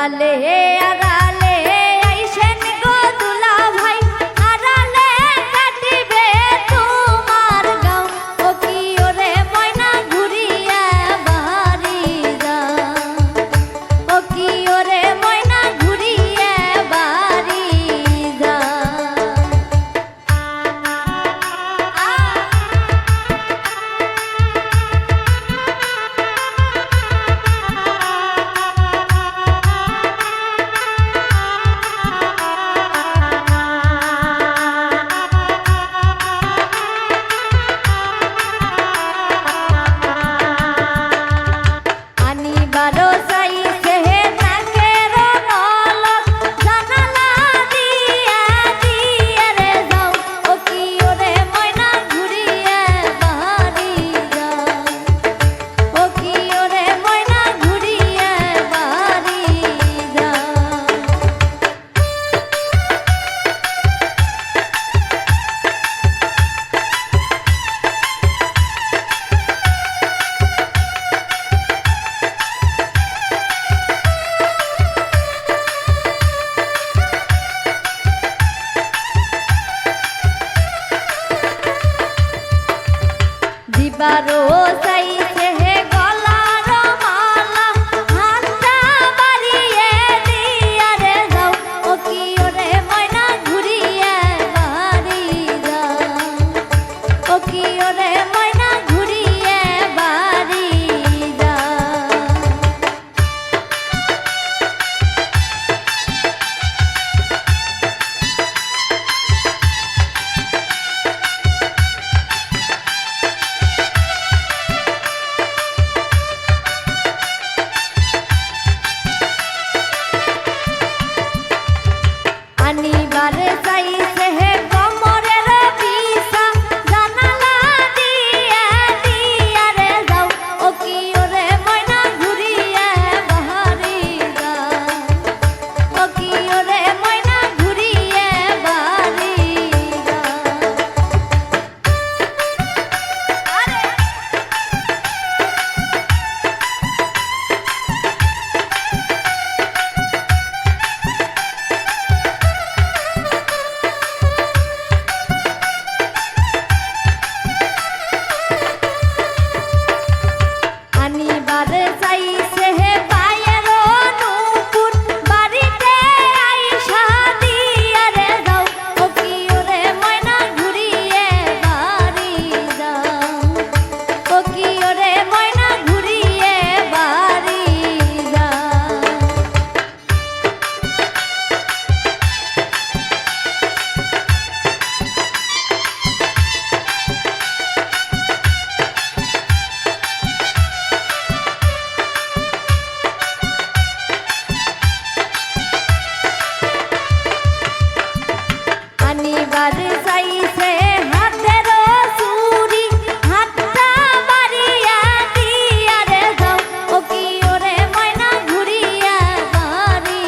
আলে আগালে আইসেন গো দুলা ভাই আরালে কাটিবে তোমার গাঁও ও কি ওরে ময়না ঘুরিয়া বাড়ি যাও ও কি ওরে ময়না ঘুরিয়া বাড়ি যাও দিবারো চাইছে হে গলার মালা হাতটা বাড়িয়ে দিয়া রে যাও ও কি ওরে ময়না ঘুরিয়ে বাড়ি যাও ও কি ওরে ময়না ঘুরিয়ে বাড়ি যাও আনিবারে চাইছে হে কমরের পিসা জানালা দিয়া দিয়া রে যাও ও কি ওরে ময়না ঘুরিয়ে বাড়ি যাও ও কি ওরে ময়না ঘুরিয়ে বাড়ি যাও আনিবারে চাইছে হে পায়ের নুপুর বাড়িতে আইসা দিয়া রে যাও ও কি ওরে ময়না ঘুরিয়ে বাড়ি যাও ও কি ওরে ময়না ঘুরিয়ে বাড়ি যাও আনিবারে চাইছে হাতের চুরি হাতটা বাড়িয়া দিয়া রে যাও ও কি ওরে ময়না ঘুরিয়া বাড়ি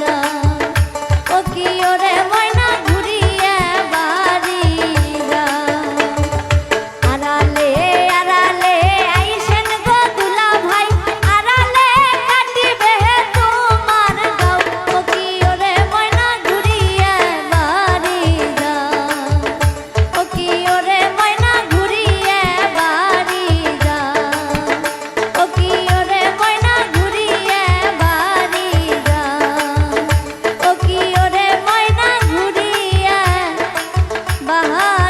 যাও ও কি ওরে ময়না ঘুরিয়া বাড়ি যাও আরালে আরালে আইসেন গো দুলা ভাই আরালে কাটিবে তোমার গাঁও ও কি ওরে ময়না ঘুরিয়া বাড়ি যাও ও কি ওরে ময়না ঘুরিয়ে বাড়ি যাও ও কি ওরে ময়না ঘুরিয়ে বাড়ি যাও ও কি ওরে ময়না ঘুরিয়ে বাড়ি